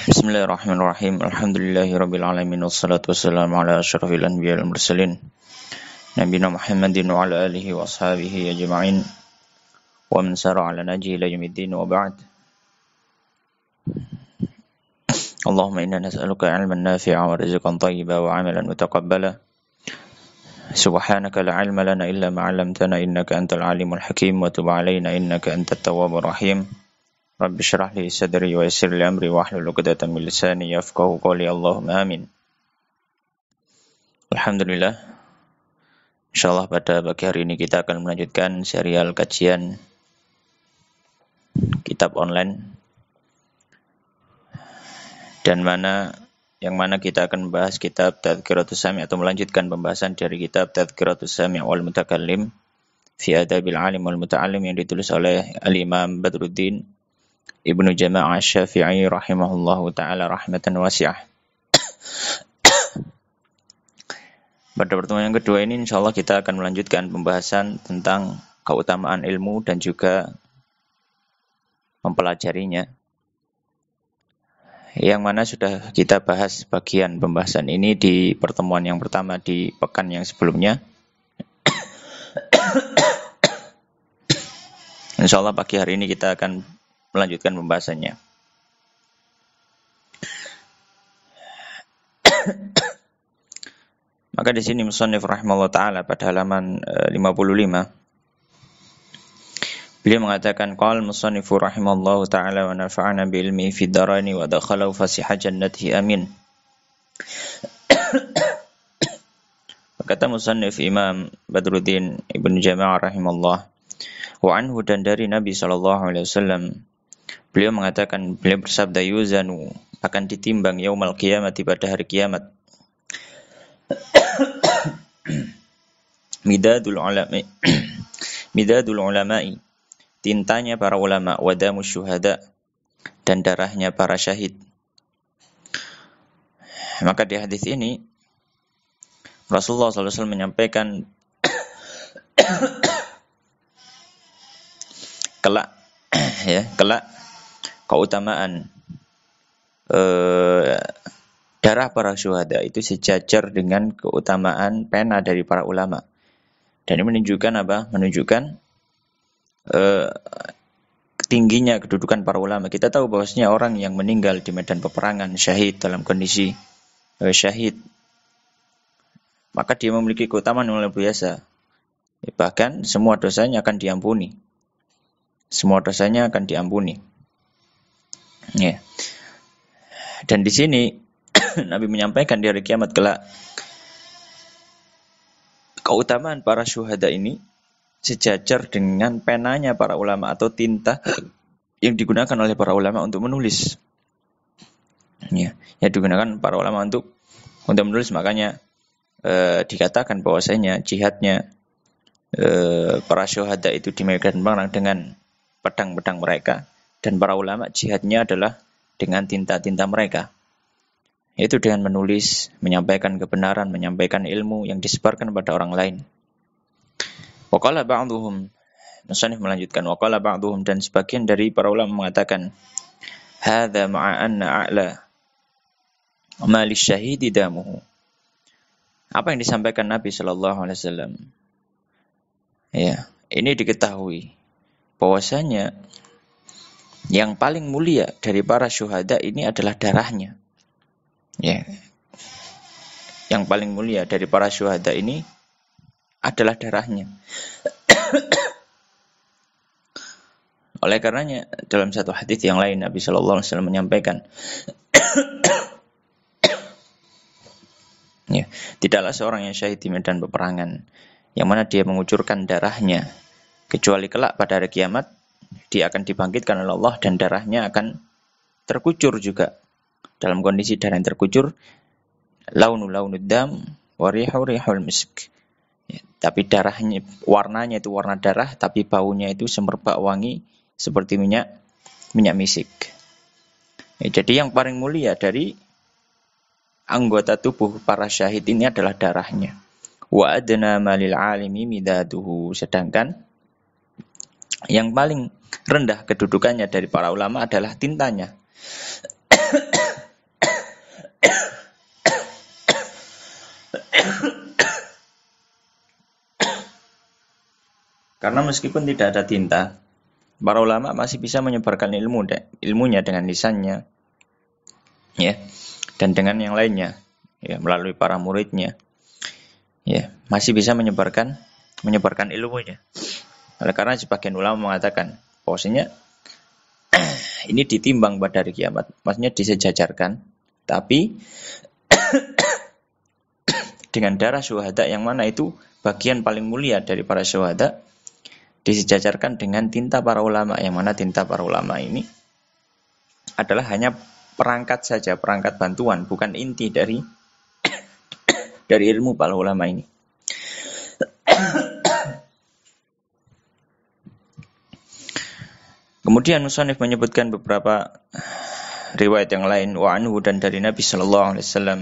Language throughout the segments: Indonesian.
Bismillahirrahmanirrahim. Alhamdulillahirabbil alamin wassalatu wassalamu ala asyrafil anbiya'i wal mursalin nabiyina Muhammadin wa ala alihi wa ashabihi ajma'in wa man sara ala nahjihi ila yaumiddin wa ba'd. Allahumma inna nas'aluka 'ilman nafi'a wa rizqan thayyiban wa 'amalan mutaqabbala. Subhanaka la 'ilma lana illa ma 'allamtana innaka antal alimul hakim wa tub 'alaina innaka antat tawwabur rahim. Rabbi syrah li sadri wa yassir li amri wa hlul 'uqdatam min lisani yafqahu qawli. Allahumma amin. Alhamdulillah. Insyaallah pada pagi hari ini kita akan melanjutkan serial kajian kitab online dan yang mana kita akan membahas kitab Tadhkiratus Sami' atau melanjutkan pembahasan dari kitab Tadhkiratus Sami' wal Mutakallim fi Adabil 'Alim wal Muta'allim yang ditulis oleh Al-Imam Badruddin Ibnu Jama'ah Syafi'i rahimahullahu ta'ala rahmatan wasi'ah. Pada pertemuan yang kedua ini insyaallah kita akan melanjutkan pembahasan tentang keutamaan ilmu dan juga mempelajarinya. Yang mana sudah kita bahas bagian pembahasan ini di pertemuan yang pertama di pekan yang sebelumnya. Insyaallah pagi hari ini kita akan melanjutkan pembahasannya. Maka di sini musannif rahimahullah taala pada halaman 55 beliau mengatakan qala musannif rahimahullah taala wa nafa'ana bi ilmi fid darani wa dakhalahu fasiha jannatihi amin. Kata musannif Imam Badruddin Ibnu Jama'ah rahimahullah wa anhu dan dari Nabi sallallahu alaihi wasallam beliau mengatakan, beliau bersabda yuzanu akan ditimbang yaumal qiyamati pada hari kiamat midadul ulama'i tintanya para ulama wadamus syuhada dan darahnya para syahid. Maka di hadis ini Rasulullah SAW menyampaikan kelak keutamaan darah para syuhada itu sejajar dengan keutamaan pena dari para ulama. Dan ini menunjukkan apa? Menunjukkan tingginya kedudukan para ulama. Kita tahu bahwasanya orang yang meninggal di medan peperangan syahid dalam kondisi syahid, maka dia memiliki keutamaan yang luar biasa. Bahkan semua dosanya akan diampuni. Ya. Dan di sini Nabi menyampaikan di hari kiamat kelak keutamaan para syuhada ini sejajar dengan penanya para ulama atau tinta yang digunakan oleh para ulama untuk menulis. Ya, yang digunakan para ulama untuk menulis. Makanya dikatakan bahwasanya jihadnya para syuhada itu di medan perang dengan pedang-pedang mereka, dan para ulama jihadnya adalah dengan tinta-tinta mereka, yaitu dengan menulis, menyampaikan kebenaran, menyampaikan ilmu yang disebarkan kepada orang lain. Waqala ba'duhum, musannif melanjutkan, waqala ba'duhum, dan sebagian dari para ulama mengatakan hadza ma'a anna a'la ma lisyahidi damuhu. Apa yang disampaikan Nabi sallallahu alaihi wasallam, ya, ini diketahui bahwasanya yang paling mulia dari para syuhada ini adalah darahnya. Ya. Yang paling mulia dari para syuhada ini adalah darahnya. Oleh karenanya dalam satu hadis yang lain Nabi sallallahu alaihi wasallam menyampaikan ya, tidaklah seorang yang syahid di medan peperangan yang mana dia mengucurkan darahnya kecuali kelak pada hari kiamat dia akan dibangkitkan oleh Allah dan darahnya akan terkucur juga. Dalam kondisi darah yang terkucur, launud dam wa rihul misk. Ya, tapi darahnya, warnanya itu warna darah, tapi baunya itu semerbak wangi seperti minyak misik. Ya, jadi yang paling mulia dari anggota tubuh para syahid ini adalah darahnya. Wa adna malil alimi midaduhu, sedangkan yang paling rendah kedudukannya dari para ulama adalah tintanya. Karena meskipun tidak ada tinta, para ulama masih bisa menyebarkan ilmunya dengan lisannya, ya, dan dengan yang lainnya, ya, melalui para muridnya, ya, masih bisa menyebarkan ilmunya. Oleh karena sebagian ulama mengatakan bahwasanya ini ditimbang pada hari kiamat, maksudnya disejajarkan, tapi dengan darah syuhada yang mana itu bagian paling mulia dari para syuhada disejajarkan dengan tinta para ulama, yang mana tinta para ulama ini adalah hanya perangkat saja, perangkat bantuan, bukan inti dari ilmu para ulama ini. Kemudian musannif menyebutkan beberapa riwayat yang lain, wa anhu, dan dari Nabi sallallahu alaihi wasallam,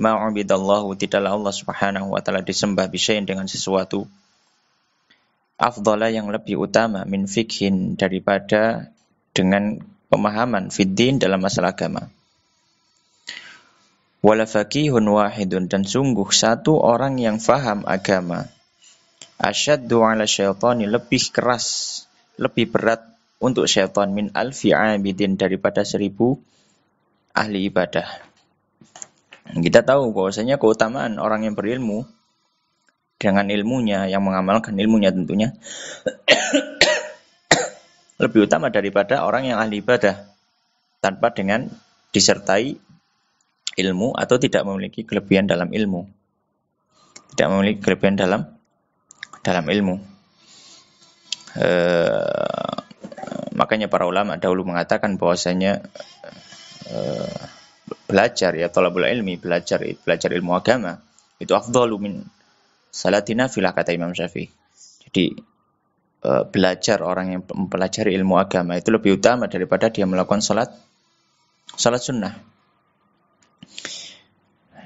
ma'ubidallahu, tidaklah Allah Subhanahu wa taala disembah bisyai'in dengan sesuatu, afdhala, yang lebih utama, min fikhin, daripada dengan pemahaman fiddin, dalam masalah agama. Wala faqihun wahidun, dan sungguh satu orang yang faham agama, asyaddu ala syaitani, lebih keras, lebih berat untuk syaitan, min alfi abidin, daripada 1000 ahli ibadah. Kita tahu bahwasanya keutamaan orang yang berilmu dengan ilmunya, yang mengamalkan ilmunya tentunya lebih utama daripada orang yang ahli ibadah tanpa dengan disertai ilmu atau tidak memiliki kelebihan dalam ilmu. Tidak memiliki kelebihan dalam ilmu. Makanya para ulama dahulu mengatakan bahwasanya belajar, ya, thalabul ilmi, belajar ilmu agama itu afdalu min salatina filah, kata Imam Syafi'i. Jadi belajar, orang yang mempelajari ilmu agama itu lebih utama daripada dia melakukan salat sunnah.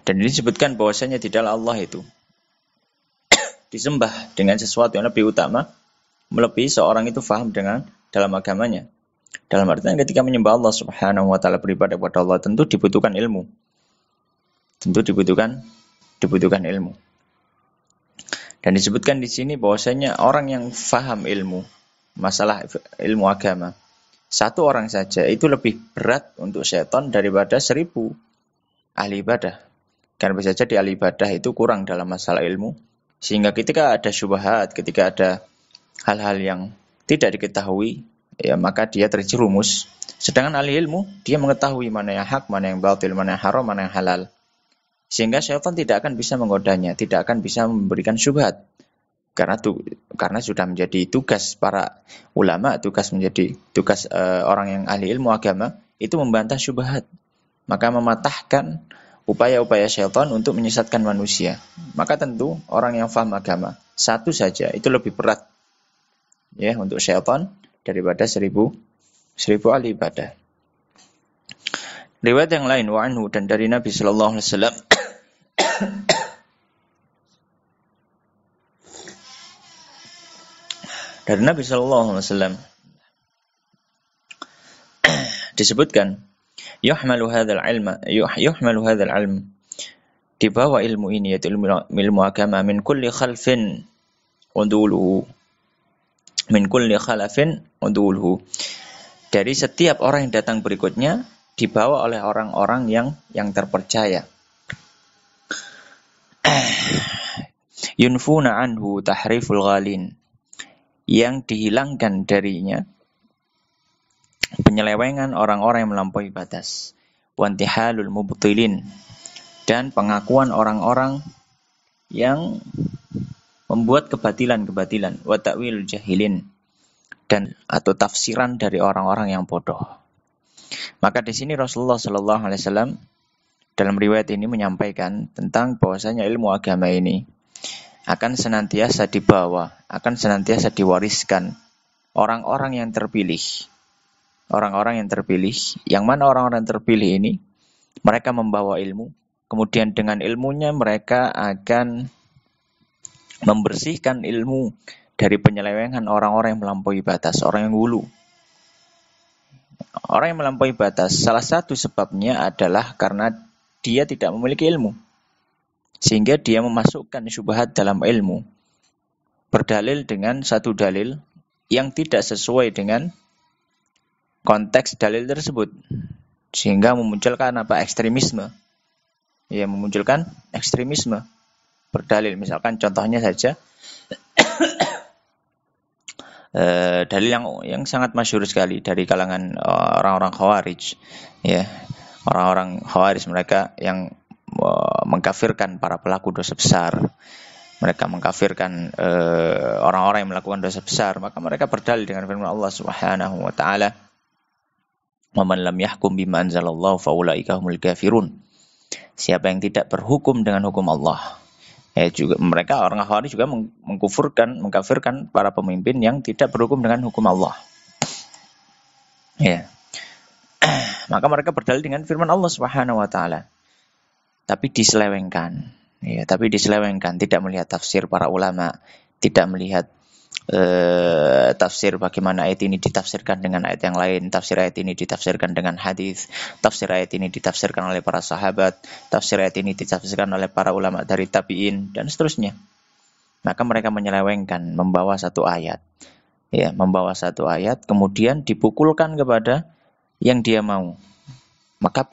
Dan ini disebutkan bahwasanya tidaklah Allah itu disembah dengan sesuatu yang lebih utama melebihi seorang itu faham dengan dalam agamanya. Dalam artian ketika menyembah Allah Subhanahu wa taala, beribadah kepada Allah, tentu dibutuhkan ilmu. Tentu dibutuhkan ilmu. Dan disebutkan di sini bahwasanya orang yang faham ilmu, masalah ilmu agama, satu orang saja itu lebih berat untuk syaitan daripada 1000 ahli ibadah. Karena bisa jadi ahli ibadah itu kurang dalam masalah ilmu, sehingga ketika ada syubhat, ketika ada hal-hal yang tidak diketahui, ya, maka dia terjerumus. Sedangkan ahli ilmu, dia mengetahui mana yang hak, mana yang batil, mana yang haram, mana yang halal. Sehingga syaitan tidak akan bisa menggodanya, tidak akan bisa memberikan syubhat. Karena sudah menjadi tugas para ulama, tugas orang yang ahli ilmu agama itu membantah syubhat. Maka mematahkan upaya-upaya syaitan untuk menyesatkan manusia. Maka tentu orang yang faham agama satu saja itu lebih berat, ya, untuk syaitan daripada 1000 ahli ibadah. Riwayat yang lain, wa anhu, dan dari Nabi sallallahu alaihi wasallam, dari Nabi sallallahu alaihi wasallam disebutkan, yuhmalu hadzal ilm, dibawa ilmu ini, yaitu ilmu agama, min kulli khalfin uduluhu, dari setiap orang yang datang berikutnya, dibawa oleh orang-orang yang terpercaya. Yunfuna anhu tahriful ghalin, yang dihilangkan darinya penyelewengan orang-orang yang melampaui batas, wantihalul mubtilin, dan pengakuan orang-orang yang membuat kebatilan, wa ta'wil jahilin, dan atau tafsiran dari orang-orang yang bodoh. Maka di sini Rasulullah sallallahu alaihi wasallam dalam riwayat ini menyampaikan tentang bahwasanya ilmu agama ini akan senantiasa dibawa, akan senantiasa diwariskan orang-orang yang terpilih. Orang-orang yang terpilih, yang mana orang-orang yang terpilih ini mereka membawa ilmu, kemudian dengan ilmunya mereka akan membersihkan ilmu dari penyelewengan orang-orang yang melampaui batas, orang yang hulu. Orang yang melampaui batas, salah satu sebabnya adalah karena dia tidak memiliki ilmu. Sehingga dia memasukkan syubhat dalam ilmu. Berdalil dengan satu dalil yang tidak sesuai dengan konteks dalil tersebut. Sehingga memunculkan ekstremisme. Ya, memunculkan ekstremisme. Berdalil, misalkan contohnya saja dalil yang sangat masyhur sekali dari kalangan orang-orang Khawarij, ya, orang-orang Khawarij mereka yang mengkafirkan para pelaku dosa besar, mereka mengkafirkan orang-orang yang melakukan dosa besar, maka mereka berdalil dengan firman Allah Subhanahu wa taala, "Wa man lam yahkum bima anzalallahu faulaika humul kafirun." Siapa yang tidak berhukum dengan hukum Allah. Juga mereka orang Khawarij juga mengkafirkan para pemimpin yang tidak berhukum dengan hukum Allah. Ya. Maka mereka berdalil dengan firman Allah Subhanahu wa taala. Tapi diselewengkan. Ya, tidak melihat tafsir para ulama, tidak melihat tafsir bagaimana ayat ini ditafsirkan dengan ayat yang lain, tafsir ayat ini ditafsirkan dengan hadis, tafsir ayat ini ditafsirkan oleh para sahabat, tafsir ayat ini ditafsirkan oleh para ulama dari tabi'in dan seterusnya. Maka mereka menyelewengkan, membawa satu ayat, kemudian dipukulkan kepada yang dia mau. Maka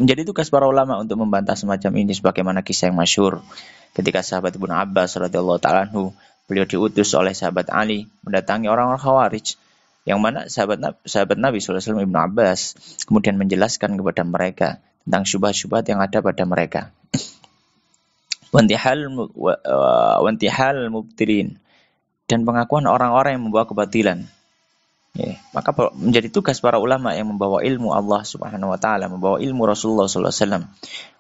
menjadi tugas para ulama untuk membantah semacam ini, sebagaimana kisah yang masyhur ketika sahabat Ibnu Abbas radhiyallahu ta'ala anhu, beliau diutus oleh sahabat Ali mendatangi orang-orang Khawarij, yang mana sahabat Nabi SAW Ibnu Abbas kemudian menjelaskan kepada mereka tentang syubhat-syubhat yang ada pada mereka. Wantihal mubtilin, dan pengakuan orang-orang yang membawa kebatilan. Maka menjadi tugas para ulama yang membawa ilmu Allah Subhanahu wa taala, membawa ilmu Rasulullah sallallahu alaihi wasallam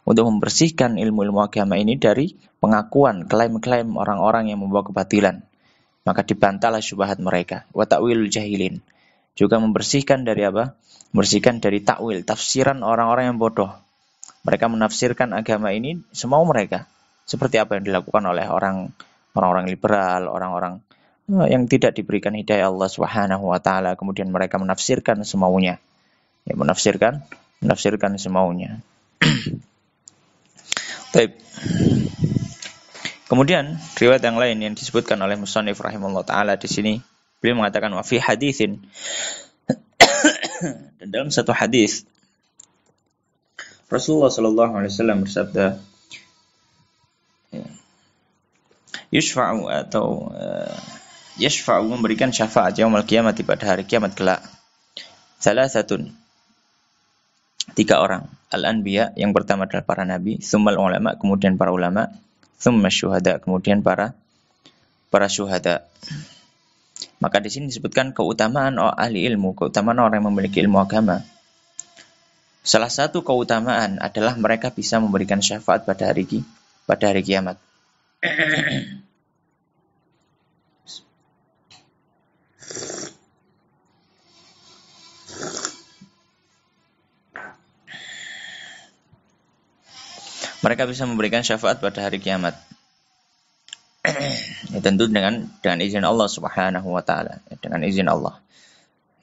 untuk membersihkan ilmu-ilmu agama ini dari pengakuan, klaim-klaim orang-orang yang membawa kebatilan. Maka dibantahlah syubhat mereka. Wa ta'wilul jahilin. Juga membersihkan dari apa? Membersihkan dari takwil, tafsiran orang-orang yang bodoh. Mereka menafsirkan agama ini semau mereka. Seperti apa yang dilakukan oleh orang-orang liberal, orang-orang yang tidak diberikan hidayah Allah Subhanahu wa taala, kemudian mereka menafsirkan semaunya. Menafsirkan semaunya. Baik. Kemudian riwayat yang lain yang disebutkan oleh musannif rahimahullah taala di sini, beliau mengatakan wa fi haditsin dan dalam satu hadis Rasulullah sallallahu alaihi wasallam bersabda, yashfa'u atau yashfa'u, memberikan syafaat yaumul qiyamah, pada hari kiamat kelak, salasatun, 3 orang, al-anbiya, yang pertama adalah para nabi, tsummal ulama, kemudian para ulama, tsumma syuhada, kemudian para syuhada. Maka di sini disebutkan keutamaan ahli ilmu, keutamaan orang yang memiliki ilmu agama. Salah satu keutamaan adalah mereka bisa memberikan syafaat pada hari kiamat. Mereka bisa memberikan syafaat pada hari kiamat. Tentu dengan izin Allah Subhanahu wa taala, dengan izin Allah.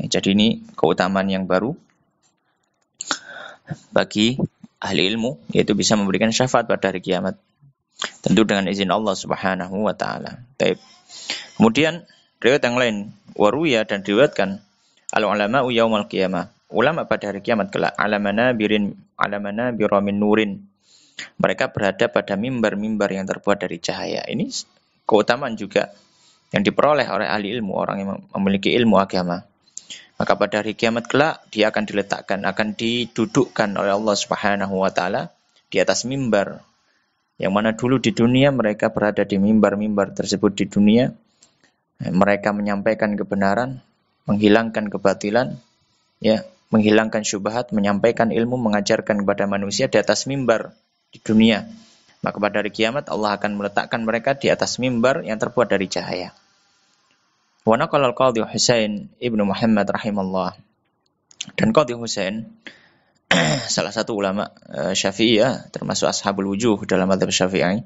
Jadi ini keutamaan yang baru bagi ahli ilmu, yaitu bisa memberikan syafaat pada hari kiamat. Tentu dengan izin Allah Subhanahu wa taala. Baik. Kemudian riwayat yang lain, waruya, dan diriwayatkan al-ulama'u yaumal qiyamah, ulama pada hari kiamat kelak, alamana biramin nurin, mereka berada pada mimbar-mimbar yang terbuat dari cahaya. Ini keutamaan juga yang diperoleh oleh ahli ilmu, orang yang memiliki ilmu agama. Maka pada hari kiamat kelak dia akan didudukkan oleh Allah Subhanahu wa taala di atas mimbar, yang mana dulu di dunia mereka berada di mimbar-mimbar tersebut di dunia. Mereka menyampaikan kebenaran, menghilangkan kebatilan, menghilangkan syubhat, menyampaikan ilmu, mengajarkan kepada manusia di atas mimbar di dunia. Maka pada hari kiamat Allah akan meletakkan mereka di atas mimbar yang terbuat dari cahaya. Wa naqala al-Qadhi Husain ibnu Muhammad rahimahullah, dan Qadhi Husain salah satu ulama Syafi'iyah, termasuk ashabul wujuh dalam mazhab Syafi'i.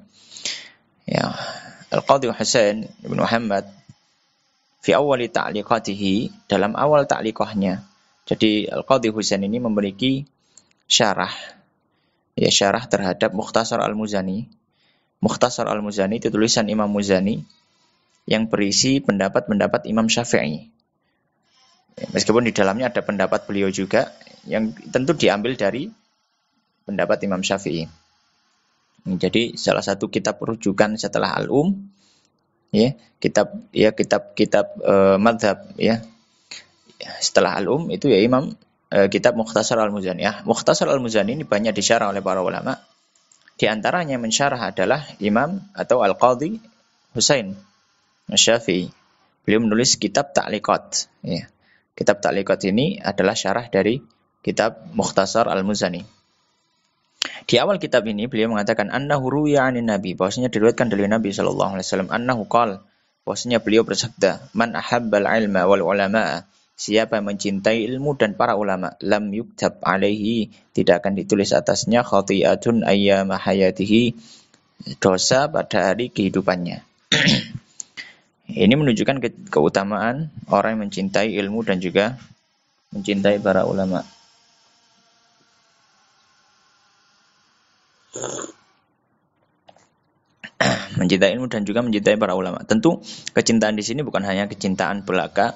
Al-Qadhi Husain ibnu Muhammad fi awali ta'liqatihi, dalam awal ta'liqahnya. Jadi Al-Qadhi Husain ini memiliki syarah, ya syarah terhadap Mukhtasar Al-Muzani. Mukhtasar Al-Muzani itu tulisan Imam Muzani yang berisi pendapat-pendapat Imam Syafi'i. Meskipun di dalamnya ada pendapat beliau juga yang tentu diambil dari pendapat Imam Syafi'i. Jadi salah satu kitab rujukan setelah ya, kitab madhab ya. Setelah itu ya kitab Mukhtasar Al-Muzani. Ya, Mukhtasar Al-Muzani ini banyak disyarah oleh para ulama. Di antaranya mensyarah adalah Imam atau Al-Qadhi Husain Asy-Syafi'i. Beliau menulis kitab Ta'liqat. Ya. Kitab Ta'liqat ini adalah syarah dari kitab Mukhtasar Al-Muzani. Di awal kitab ini beliau mengatakan annahu ruwiya 'anin nabi, bahwasanya diriwayatkan dari Nabi sallallahu alaihi wasallam annahu qala, bahwasanya beliau bersabda, man ahabbal ilma wal ulama, siapa yang mencintai ilmu dan para ulama, lam yuktab alaihi, tidak akan ditulis atasnya khati'atun ayyama hayatihi, dosa pada hari kehidupannya. Ini menunjukkan keutamaan orang yang mencintai ilmu dan juga mencintai para ulama. Mencintai ilmu dan juga mencintai para ulama. Tentu kecintaan di sini bukan hanya kecintaan belaka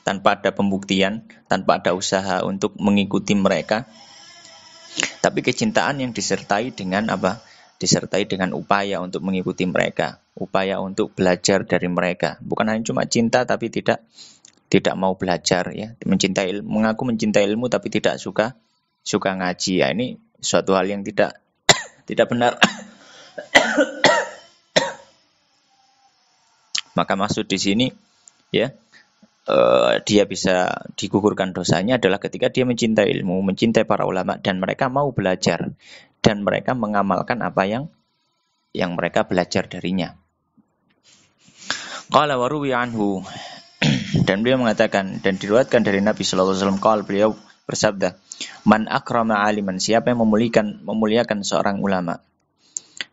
tanpa ada pembuktian, tanpa ada usaha untuk mengikuti mereka. Tapi kecintaan yang disertai dengan apa? Disertai dengan upaya untuk mengikuti mereka, upaya untuk belajar dari mereka. Bukan hanya cuma cinta tapi tidak mau belajar ya. Mengaku mencintai ilmu tapi tidak suka ngaji. Ya, ini suatu hal yang tidak benar. Maka maksud di sini ya, dia bisa digugurkan dosanya adalah ketika dia mencintai ilmu, mencintai para ulama dan mereka mau belajar dan mereka mengamalkan apa yang mereka belajar darinya. Qala wa ruwiya anhu, dan beliau mengatakan dan diriwayatkan dari Nabi sallallahu alaihi wasallam qala, beliau bersabda, man akrama aliman, siapa yang memuliakan seorang ulama,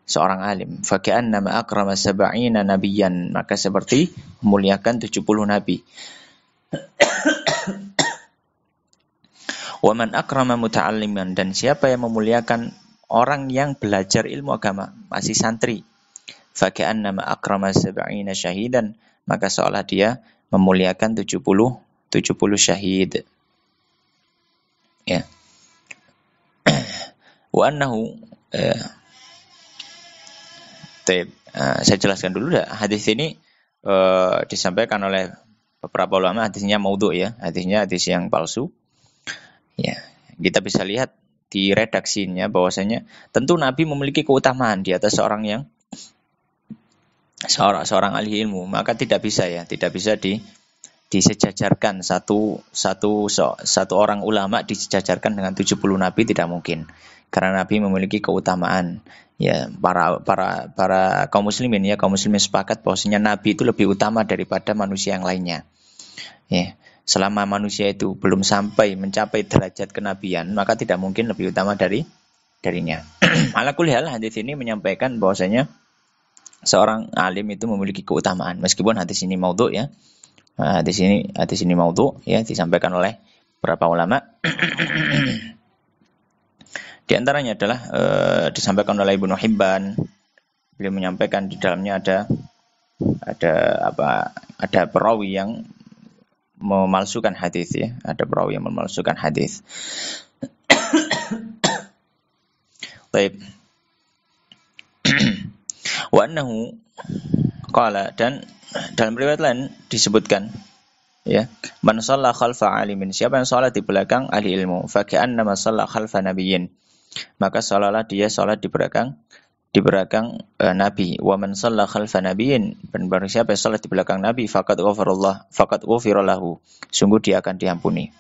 seorang alim, fa ka'annama akrama sab'ina nabiyyan, maka seperti memuliakan 70 nabi. Wa man akrama muta'alliman, dan siapa yang memuliakan orang yang belajar ilmu agama, masih santri, fa ka'annama akrama sab'ina syahidan, maka seolah dia memuliakan 70 syahid. Ya. Wa annahu saya jelaskan dulu dah. Hadis ini disampaikan oleh beberapa ulama, hadisnya maudhu ya, hadisnya hadis yang palsu. Ya, kita bisa lihat di redaksinya bahwasanya tentu Nabi memiliki keutamaan di atas seorang ahli ilmu, maka tidak bisa disejajarkan satu orang ulama disejajarkan dengan 70 nabi, tidak mungkin. Karena Nabi memiliki keutamaan. Ya, para kaum muslimin sepakat bahwasanya Nabi itu lebih utama daripada manusia yang lainnya. Ya, selama manusia itu belum sampai mencapai derajat kenabian, maka tidak mungkin lebih utama darinya. Ala kulli hal, hadis ini menyampaikan bahwasanya seorang alim itu memiliki keutamaan, meskipun hadis ini maudhu ya. Hadis ini maudhu ya, disampaikan oleh beberapa ulama. Di antaranya adalah disampaikan oleh Ibnu Hibban. Beliau menyampaikan di dalamnya ada perawi yang memalsukan hadis ya, ada perawi yang memalsukan hadis. Baik. Wa annahu qala, dan dalam riwayat lain disebutkan ya, man shalla khalfa alimin, siapa yang salat di belakang ahli ilmu, fa ka'annama shalla khalfa nabiyyin, maka seolah-olah dia salat di belakang nabi. Wa man shalla khalfa nabiyyin, dan barang siapa yang salat di belakang nabi, faqad ghufira lahu, sungguh dia akan diampuni.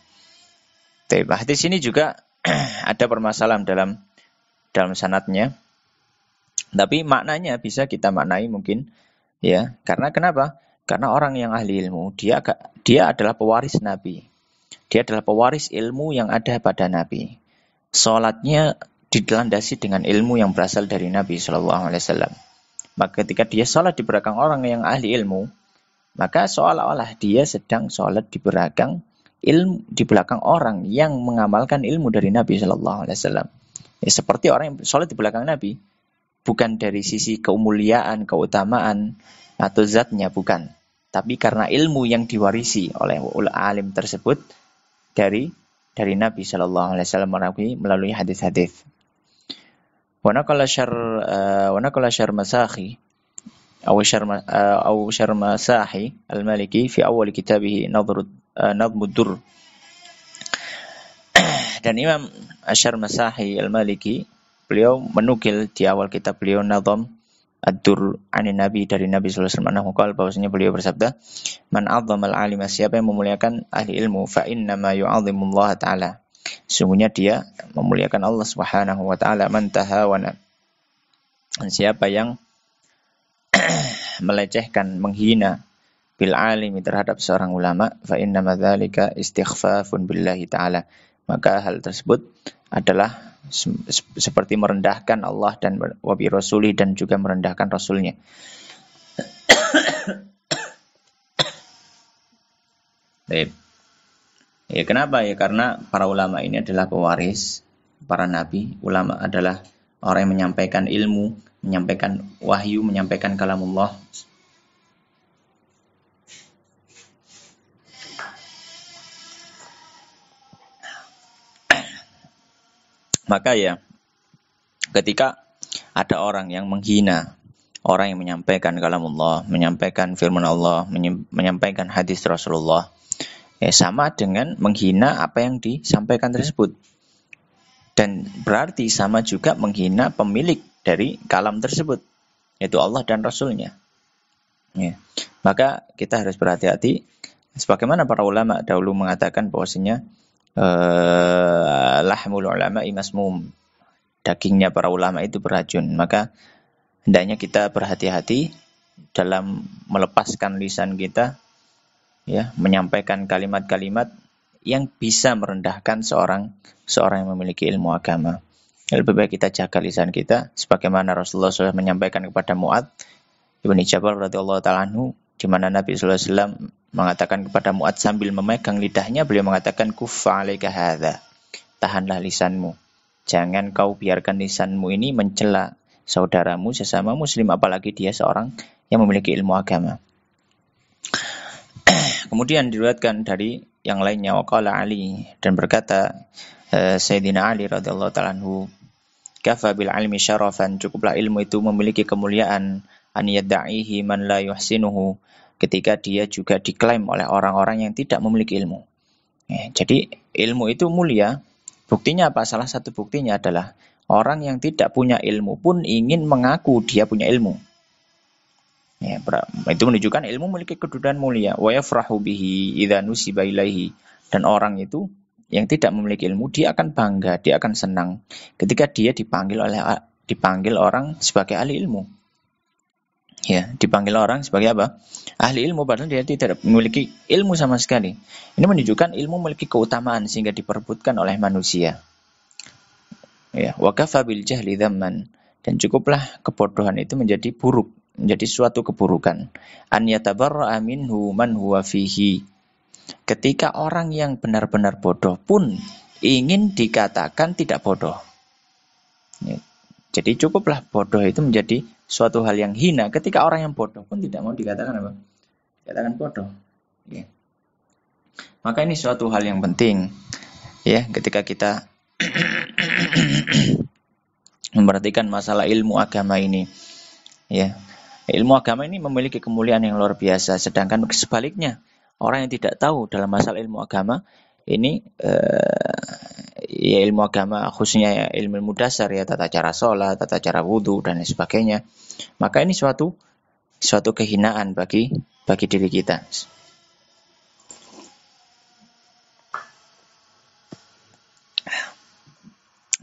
Hadis ini juga ada permasalahan dalam sanadnya. Tapi maknanya bisa kita maknai mungkin ya. Karena kenapa? Karena orang yang ahli ilmu dia adalah pewaris Nabi. Dia adalah pewaris ilmu yang ada pada Nabi. Salatnya dilandasi dengan ilmu yang berasal dari Nabi sallallahu alaihi wasallam. Maka ketika dia salat di belakang orang yang ahli ilmu, maka seolah-olah dia sedang salat di belakang orang yang mengamalkan ilmu dari Nabi sallallahu alaihi wasallam. Ya, seperti orang yang sholat di belakang Nabi, bukan dari sisi kemuliaan, keutamaan atau zatnya, bukan, tapi karena ilmu yang diwarisi oleh alim tersebut dari Nabi Shallallahu Alaihi Wasallam melalui hadis-hadis. Wa naqala syar masakhi أو شرمساحي المالكي في أول كتابه نظم الدر. Dan Imam Asyarmasahi Al-Maliki, beliau menukil di awal kitab beliau Nazam Ad-Dur anin Nabi, dari Nabi sallallahu alaihi wasallam, bahwasanya beliau bersabda, man 'azzamal 'alima, siapa yang memuliakan ahli ilmu, fa inna ma yu'azzimullah ta'ala, sungguhnya dia memuliakan Allah Subhanahu wa taala. Man tahawana, siapa yang melecehkan, menghina bil alimi, terhadap seorang ulama, fa inna madzalika istighfafun billahi ta'ala, maka hal tersebut adalah seperti merendahkan Allah dan wabi rasuli, dan juga merendahkan rasulnya. Ya, kenapa? Ya karena para ulama ini adalah pewaris para nabi. Ulama adalah orang yang menyampaikan ilmu, menyampaikan wahyu, menyampaikan kalamullah. Maka ya, ketika ada orang yang menghina orang yang menyampaikan kalamullah, menyampaikan firman Allah, menyampaikan hadis Rasulullah, ya sama dengan menghina apa yang disampaikan tersebut. Dan berarti sama juga menghina pemilik dari kalam tersebut, yaitu Allah dan Rasulnya. Ya. Maka kita harus berhati-hati. Sebagaimana para ulama dahulu mengatakan bahwasanya lahmul ulama masmum, dagingnya para ulama itu beracun. Maka hendaknya kita berhati-hati dalam melepaskan lisan kita, ya, menyampaikan kalimat-kalimat yang bisa merendahkan seorang yang memiliki ilmu agama. Lebih baik kita jaga lisan kita, sebagaimana Rasulullah SAW menyampaikan kepada Mu'adz ibn Jabal radhiyallahu ta'ala anhu, di mana Nabi sallallahu alaihi wasallam mengatakan kepada Mu'adz sambil memegang lidahnya, beliau mengatakan, kuffa 'alaika hadza, tahanlah lisanmu, jangan kau biarkan lisanmu ini mencela saudaramu sesama muslim, apalagi dia seorang yang memiliki ilmu agama. Kemudian diriwayatkan dari yang lainnya, waqala Ali, dan berkata Sayyidina Ali radhiyallahu ta'ala anhu, kafa bil ilmi syarafan, cukuplah ilmu itu memiliki kemuliaan, an yadda'ihi man la yuhsinuhu, ketika dia juga diklaim oleh orang-orang yang tidak memiliki ilmu. Ya, jadi ilmu itu mulia. Buktinya apa? Salah satu buktinya adalah orang yang tidak punya ilmu pun ingin mengaku dia punya ilmu. Ya, itu menunjukkan ilmu memiliki kedudukan mulia. Wa yafrahu bihi idza nusiba ilaihi, dan orang itu yang tidak memiliki ilmu, dia akan bangga, dia akan senang ketika dia dipanggil orang sebagai ahli ilmu. Ya, dipanggil orang sebagai apa? Ahli ilmu, padahal dia tidak memiliki ilmu sama sekali. Ini menunjukkan ilmu memiliki keutamaan sehingga diperebutkan oleh manusia. Ya, wa kafa bil jahli dzamman, dan cukuplah kebodohan itu menjadi buruk, menjadi suatu keburukan. An yatabarra'a minhu man huwa fihi, ketika orang yang benar-benar bodoh pun ingin dikatakan tidak bodoh. Ya. Jadi cukuplah bodoh itu menjadi suatu hal yang hina ketika orang yang bodoh pun tidak mau dikatakan apa? Dikatakan bodoh. Ya. Maka ini suatu hal yang penting, ya, ketika kita memperhatikan masalah ilmu agama ini. Ya. Ilmu agama ini memiliki kemuliaan yang luar biasa, sedangkan sebaliknya orang yang tidak tahu dalam masalah ilmu agama ini, ya ilmu agama khususnya ya, ilmu dasar, ya, tata cara sholat, tata cara wudhu dan sebagainya, maka ini suatu kehinaan bagi diri kita.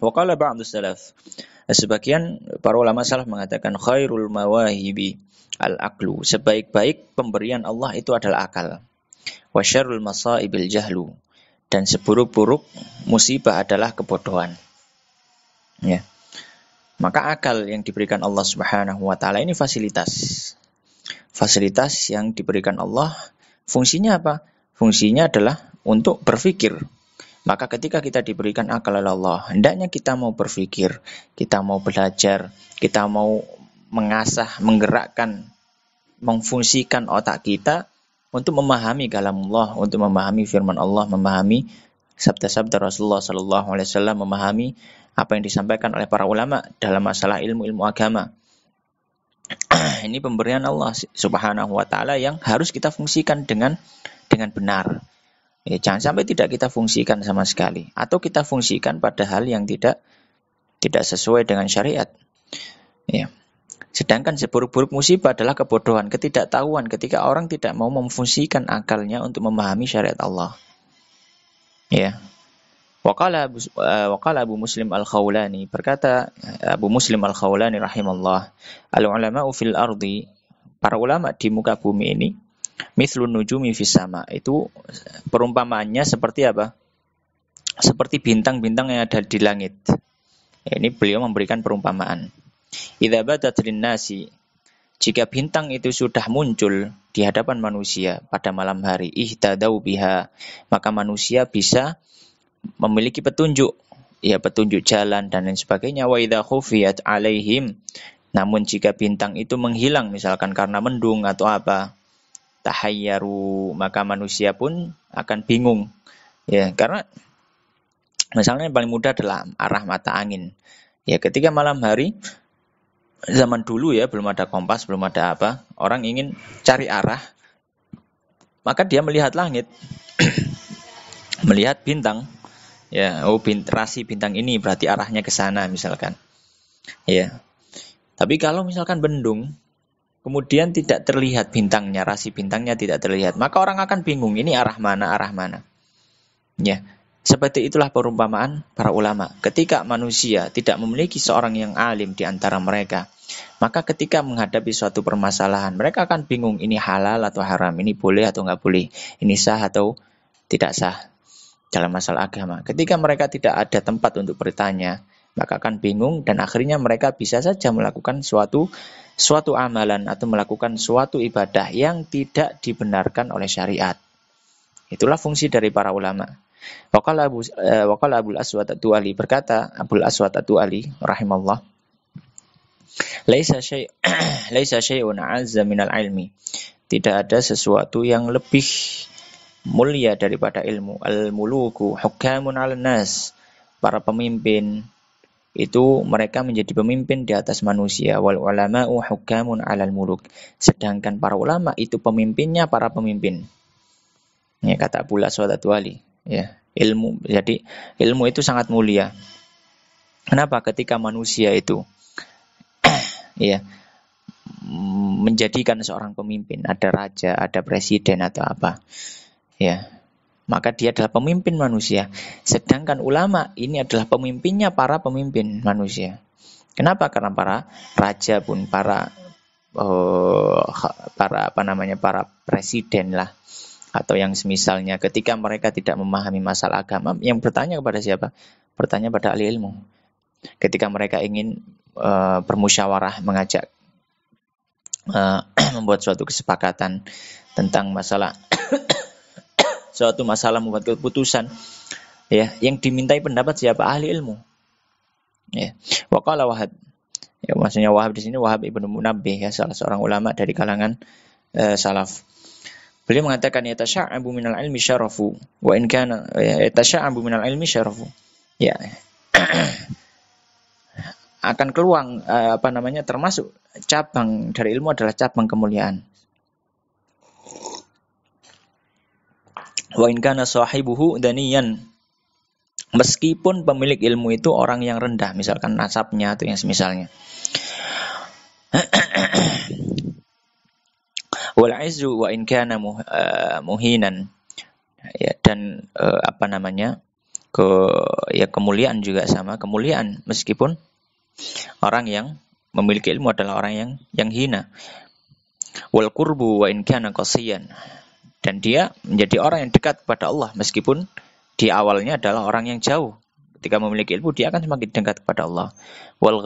Waqala ba'du salaf, sebagian para ulama salaf mengatakan, khairul mawahibi al-aqlu, sebaik-baik pemberian Allah itu adalah akal. Wa syarrul masaibil jahlu, dan seburuk-buruk musibah adalah kebodohan. Ya. Maka akal yang diberikan Allah Subhanahu wa taala ini fasilitas. Fasilitas yang diberikan Allah, fungsinya apa? Fungsinya adalah untuk berpikir, Maka ketika kita diberikan akal oleh Allah, hendaknya kita mau berpikir, kita mau belajar, kita mau mengasah, menggerakkan, memfungsikan otak kita untuk memahami kalamullah, untuk memahami firman Allah, memahami sabda-sabda Rasulullah sallallahu alaihi wasallam, memahami apa yang disampaikan oleh para ulama dalam masalah ilmu-ilmu agama. Ini pemberian Allah Subhanahu wa taala yang harus kita fungsikan dengan benar. Ya, jangan sampai tidak kita fungsikan sama sekali, atau kita fungsikan pada hal yang tidak sesuai dengan syariat. Ya. Sedangkan seburuk-buruk musibah adalah kebodohan, ketidaktahuan ketika orang tidak mau memfungsikan akalnya untuk memahami syariat Allah. Ya. Waqala Abu Muslim Al-Khawlani, berkata Abu Muslim Al-Khawlani rahimallah, al-ulama'u fil ardi, para ulama di muka bumi ini, mithlun nujumi fis sama, itu perumpamaannya seperti apa? Seperti bintang-bintang yang ada di langit. Ya, ini beliau memberikan perumpamaan. Idza badat linnasi, jika bintang itu sudah muncul di hadapan manusia pada malam hari, ihtadau biha, maka manusia bisa memiliki petunjuk, ya petunjuk jalan dan lain sebagainya. Wa idza khufiyat alaihim, namun jika bintang itu menghilang misalkan karena mendung atau apa, tahayyaru, maka manusia pun akan bingung. Ya, karena misalnya yang paling mudah adalah arah mata angin. Ya, ketika malam hari, zaman dulu ya, belum ada kompas, belum ada apa, orang ingin cari arah, maka dia melihat langit, melihat bintang. Ya, rasi bintang ini berarti arahnya ke sana misalkan. Ya. Tapi kalau misalkan bendung, kemudian tidak terlihat bintangnya, rasi bintangnya tidak terlihat, maka orang akan bingung, ini arah mana, arah mana. Ya, seperti itulah perumpamaan para ulama. Ketika manusia tidak memiliki seorang yang alim di antara mereka, maka ketika menghadapi suatu permasalahan, mereka akan bingung, ini halal atau haram, ini boleh atau nggak boleh, ini sah atau tidak sah dalam masalah agama. Ketika mereka tidak ada tempat untuk bertanya, maka akan bingung dan akhirnya mereka bisa saja melakukan suatu amalan atau melakukan suatu ibadah yang tidak dibenarkan oleh syariat. Itulah fungsi dari para ulama. Waqala Abul Aswad Ad-Du'ali, berkata Abul Aswad Ad-Du'ali rahimallah, laisa syai'un 'azza minal ilmi, tidak ada sesuatu yang lebih mulia daripada ilmu. Al-muluku hukamun 'alan nas, para pemimpin itu mereka menjadi pemimpin di atas manusia. Wal ulama'u hukamun 'alal muluk, sedangkan para ulama itu pemimpinnya para pemimpin. Ya, kata Abul Aswad Ad-Du'ali. Ya, jadi ilmu itu sangat mulia. Kenapa? Ketika manusia itu ya menjadikan seorang pemimpin, ada raja, ada presiden atau apa, ya, maka dia adalah pemimpin manusia. Sedangkan ulama ini adalah pemimpinnya para pemimpin manusia. Kenapa? Karena para raja pun, para presiden lah, atau yang semisalnya, ketika mereka tidak memahami masalah agama, yang bertanya kepada siapa? Bertanya pada ahli ilmu. Ketika mereka ingin bermusyawarah, mengajak membuat suatu kesepakatan tentang masalah suatu masalah, membuat keputusan, ya, yang dimintai pendapat siapa? Ahli ilmu. Ya. Waqala Wahab, ya, maksudnya Wahab di sini Wahab ibnu Munabbih, ya, salah seorang ulama dari kalangan salaf. Beliau mengatakan yatasha'abu minal ilmi syarafu wa in kana yatasha'abu minal ilmi syarafu. Ya. Akan keluar termasuk cabang dari ilmu adalah cabang kemuliaan. Wa in kana sahibuhu daniyan, meskipun pemilik ilmu itu orang yang rendah, misalkan nasabnya atau yang semisalnya. Wal izzu wa in kana muhinan, ya, dan kemuliaan juga sama, kemuliaan meskipun orang yang memiliki ilmu adalah orang yang hina. Wal qurbu wa in kana qasiyan, dan dia menjadi orang yang dekat kepada Allah meskipun di awalnya adalah orang yang jauh. Ketika memiliki ilmu dia akan semakin dekat kepada Allah. Wal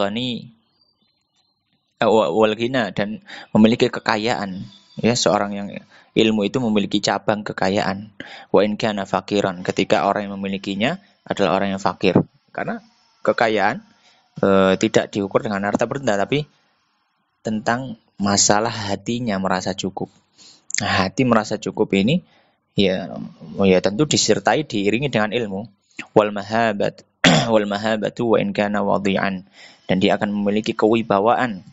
ghina, dan memiliki kekayaan, Ya, seorang yang ilmu itu memiliki cabang kekayaan. Wa in kana fakiran, ketika orang yang memilikinya adalah orang yang fakir. Karena kekayaan tidak diukur dengan harta benda, tapi tentang masalah hatinya merasa cukup. Nah, hati merasa cukup ini ya, ya tentu disertai diiringi dengan ilmu. Wal mahabat wal mahabatu wa in kana wadi'an, dan dia akan memiliki kewibawaan.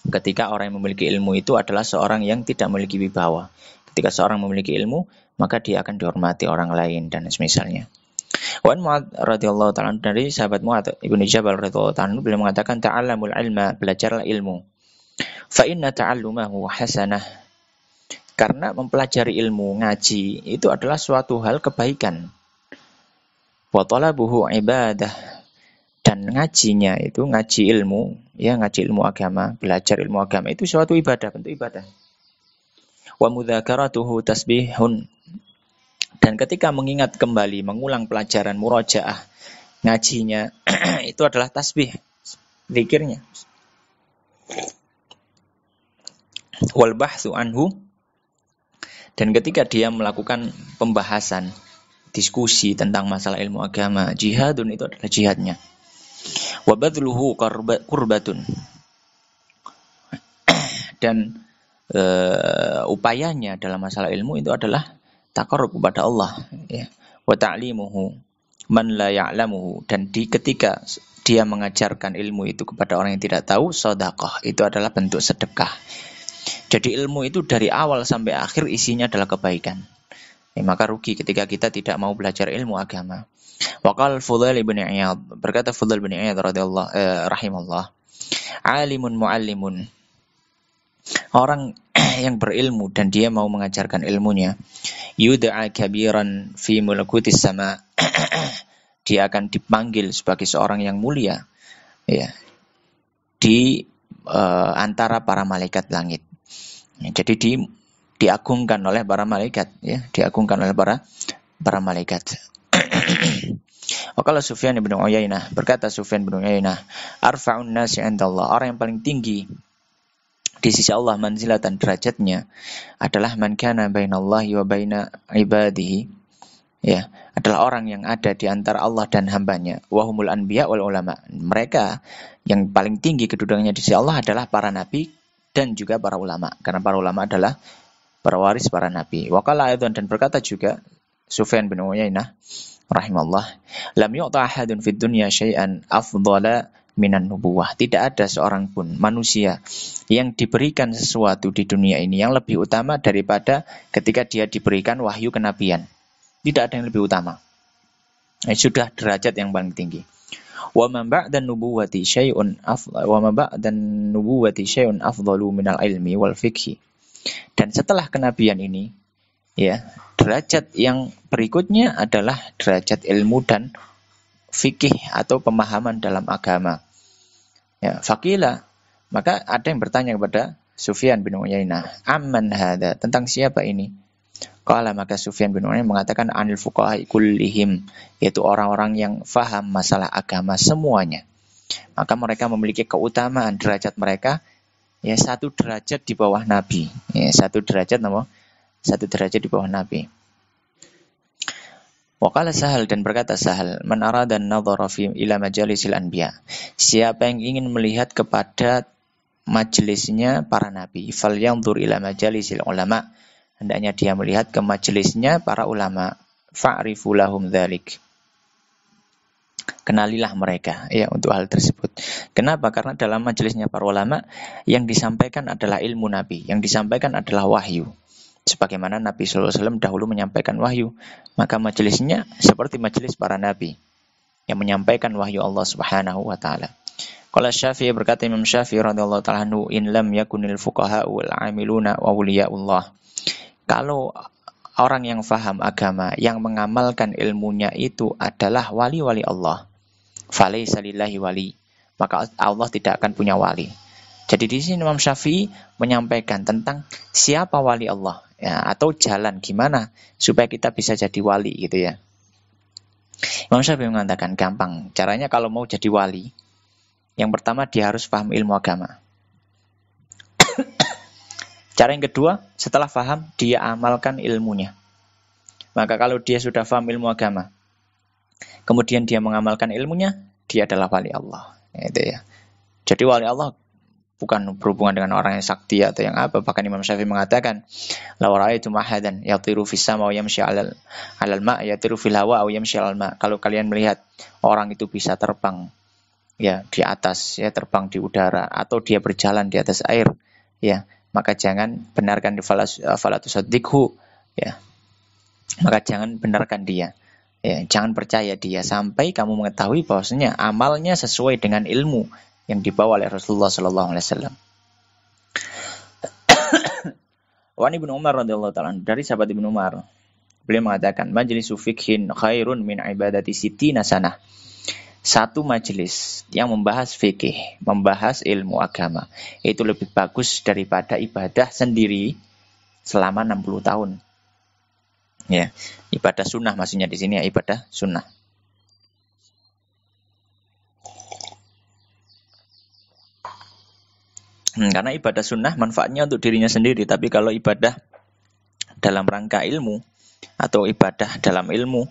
Ketika orang yang memiliki ilmu itu adalah seorang yang tidak memiliki wibawa. Ketika seorang memiliki ilmu, maka dia akan dihormati orang lain dan semisalnya. Wan Mu'ad radhiyallahu ta'ala dari sahabat Mu'ad Ibnu Jabal radhiyallahu ta'ala beliau mengatakan ta'allamul ilma, belajarlah ilmu. Fa inna ta'allumahu hasanah. Karena mempelajari ilmu, ngaji itu adalah suatu hal kebaikan. Wa talabuhu ibadah, dan ngajinya itu ngaji ilmu, ya ngaji ilmu agama, belajar ilmu agama itu suatu ibadah, bentuk ibadah. Wa mudzakaratuhu tasbihun, dan ketika mengingat kembali, mengulang pelajaran murajaah ngajinya itu adalah tasbih, zikirnya. Wal bahtsu anhu, dan ketika dia melakukan pembahasan, diskusi tentang masalah ilmu agama, jihadun, itu adalah jihadnya. Wa badluhu qurbatun, dan upayanya dalam masalah ilmu itu adalah taqarrub kepada Allah, ya. Wa ta'limuhu man la ya'lamuhu, dan ketika dia mengajarkan ilmu itu kepada orang yang tidak tahu, sedekah, itu adalah bentuk sedekah. Jadi ilmu itu dari awal sampai akhir isinya adalah kebaikan. Ya, maka rugi ketika kita tidak mau belajar ilmu agama. Waqal Fudail bin Iyad, berkata Fudail bin Iyad radhiyallahu rahimallah, alimun muallimun, orang yang berilmu dan dia mau mengajarkan ilmunya, yud'a kabiran fi mulakutis sama, dia akan dipanggil sebagai seorang yang mulia, ya, di antara para malaikat langit. Jadi diagungkan oleh para malaikat, ya, diagungkan oleh para malaikat. Wakala Sufyan bin Uyainah, berkata Sufyan bin Uyainah, arfa'un nasi 'indallah, orang yang paling tinggi di sisi Allah manzilatan, derajatnya adalah man kana bainallahi wa baina ibadihi, ya, adalah orang yang ada di antara Allah dan hambanya. Wahumul anbiya wal ulama, mereka yang paling tinggi kedudukannya di sisi Allah adalah para nabi dan juga para ulama, karena para ulama adalah para waris para nabi. Wakala aidan, dan berkata juga Sufyan bin Uyainah rahimallah, lam yu'ta ahadun fid dunya syai'an afdhala minan nubuwah, tidak ada seorang pun manusia yang diberikan sesuatu di dunia ini yang lebih utama daripada ketika dia diberikan wahyu kenabian. Tidak ada yang lebih utama. Sudah derajat yang paling tinggi. Wa man ba'dan nubuwati syai'un afdalu minal ilmi wal fiqhi. Dan setelah kenabian ini, ya, derajat yang berikutnya adalah derajat ilmu dan fikih atau pemahaman dalam agama. Ya, faqila, maka ada yang bertanya kepada Sufyan bin Uyainah, amman hada, tentang siapa ini? Qala, maka Sufyan bin Uyainah mengatakan anil fuqaha kullihim, yaitu orang-orang yang faham masalah agama semuanya. Maka mereka memiliki keutamaan, derajat mereka ya satu derajat di bawah Nabi. Ya, satu derajat di bawah Nabi. Waqala Sahal, dan berkata Sahal, man arada an-nadhara fi ila majalisil anbiya, siapa yang ingin melihat kepada majelisnya para nabi, falyanzur ila majalisil ulama, hendaknya dia melihat ke majelisnya para ulama, fa'rifu lahum dzalik, kenalilah mereka, ya, untuk hal tersebut. Kenapa? Karena dalam majelisnya para ulama yang disampaikan adalah ilmu Nabi, yang disampaikan adalah wahyu. Sebagaimana Nabi SAW dahulu menyampaikan wahyu, maka majelisnya seperti majelis para nabi yang menyampaikan wahyu Allah Subhanahu wa taala. Qala Syafi'i, berkata Imam Syafi'i radhiyallahu ta'ala anhu, in lam yakunil fuqaha wal 'amiluna wa awliyaullah. Kalau orang yang faham agama, yang mengamalkan ilmunya itu adalah wali-wali Allah, falaysa lillahi wali, maka Allah tidak akan punya wali. Jadi di sini Imam Syafi'i menyampaikan tentang siapa wali Allah, ya, atau jalan gimana supaya kita bisa jadi wali, gitu ya. Imam Syafi'i mengatakan gampang, caranya kalau mau jadi wali, yang pertama dia harus paham ilmu agama. Cara yang kedua, setelah faham, dia amalkan ilmunya. Maka kalau dia sudah faham ilmu agama, kemudian dia mengamalkan ilmunya, dia adalah wali Allah. Itu ya. Jadi wali Allah bukan berhubungan dengan orang yang sakti atau yang apa. Bahkan Imam Syafi'i mengatakan, la ra'aitu mahadan yatiru fis sama wa yamshi 'alal ma' yatiru fil hawa aw yamshi 'alal ma'. Kalau kalian melihat orang itu bisa terbang ya di atas, ya terbang di udara, atau dia berjalan di atas air, ya maka jangan benarkan di falatusaddiqhu, ya maka jangan benarkan dia, ya jangan percaya dia sampai kamu mengetahui bahwasanya amalnya sesuai dengan ilmu yang dibawa oleh Rasulullah sallallahu alaihi wasallam. Wa Ibnu Umar radhiyallahu ta'ala, dari sahabat Ibnu Umar, beliau mengatakan, majlisu fikhin khairun min ibadati sittina sanah. Satu majelis yang membahas fikih, membahas ilmu agama, itu lebih bagus daripada ibadah sendiri selama 60 tahun. Ya, ibadah sunnah maksudnya di sini ya, ibadah sunnah. Karena ibadah sunnah manfaatnya untuk dirinya sendiri, tapi kalau ibadah dalam rangka ilmu atau ibadah dalam ilmu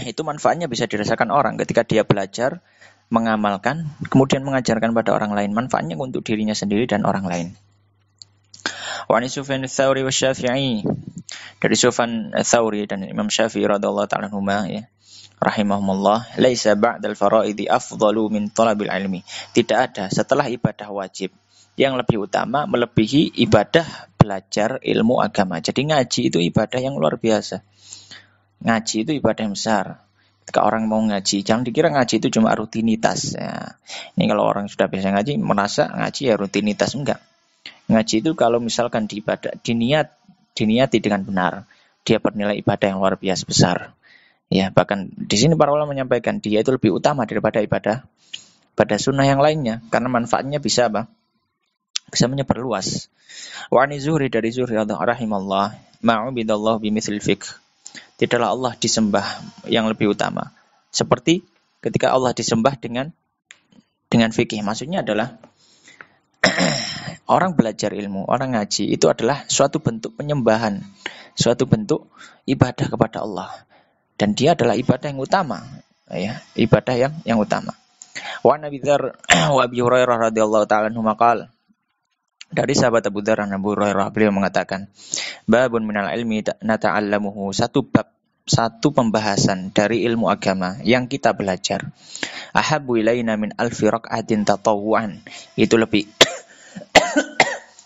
itu manfaatnya bisa dirasakan orang ketika dia belajar, mengamalkan, kemudian mengajarkan pada orang lain. Manfaatnya untuk dirinya sendiri dan orang lain. Wa an Sufyan ats-Tsauri wa Syafi'i, dari Sufyan ats-Tsauri dan Imam Syafi'i radhiyallahu ta'ala anhuma, ya rahimahumullah, laisa ba'dal faraidi afdalu min talabil ilmi. Tidak ada setelah ibadah wajib yang lebih utama melebihi ibadah belajar ilmu agama. Jadi ngaji itu ibadah yang luar biasa. Ngaji itu ibadah yang besar. Ketika orang mau ngaji, jangan dikira ngaji itu cuma rutinitas. Ya. Ini kalau orang sudah biasa ngaji, merasa ngaji ya rutinitas. Enggak. Ngaji itu kalau misalkan diniati dengan benar, dia bernilai ibadah yang luar biasa besar. Ya, bahkan di sini para ulama menyampaikan dia itu lebih utama daripada ibadah sunnah yang lainnya, karena manfaatnya bisa apa? Bisa menyebar luas. Wa ani Zuhri, dari Zuhri rahimallah, ma'ubidallahu bimithil fiqh. Tidaklah Allah disembah yang lebih utama seperti ketika Allah disembah dengan fikih. Maksudnya adalah orang belajar ilmu, orang ngaji itu adalah suatu bentuk penyembahan, suatu bentuk ibadah kepada Allah, dan dia adalah ibadah yang utama, ya, ibadah yang utama. Wa Nabi Dzar wa Abi Hurairah radhiyallahu ta'ala anhu maqal, dari sahabat Abu Dzar dan Abu Hurairah, beliau mengatakan, babun minal ilmi nata'allamuhu, satu pembahasan dari ilmu agama yang kita belajar. Ahabbu ilaina min alfi raq'atin tatawwu'an, itu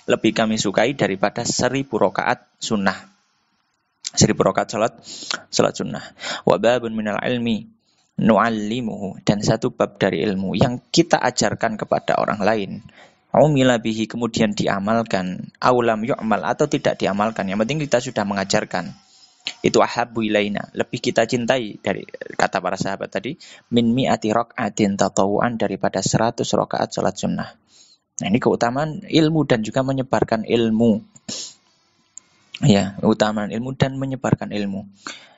lebih kami sukai daripada 1000 rakaat sunnah. 1000 rakaat salat sunnah. Wa babun minal ilmi nu'allimuhu, dan satu bab dari ilmu yang kita ajarkan kepada orang lain. Umila bihi, kemudian diamalkan, aulam yu'mal, atau tidak diamalkan, yang penting kita sudah mengajarkan. Itu ahabbu ilaina, lebih kita cintai, dari kata para sahabat tadi, min mi'ati raq'atin tatawu'an, daripada 100 rakaat salat sunnah. Nah, ini keutamaan ilmu dan juga menyebarkan ilmu. Ya, keutamaan ilmu dan menyebarkan ilmu.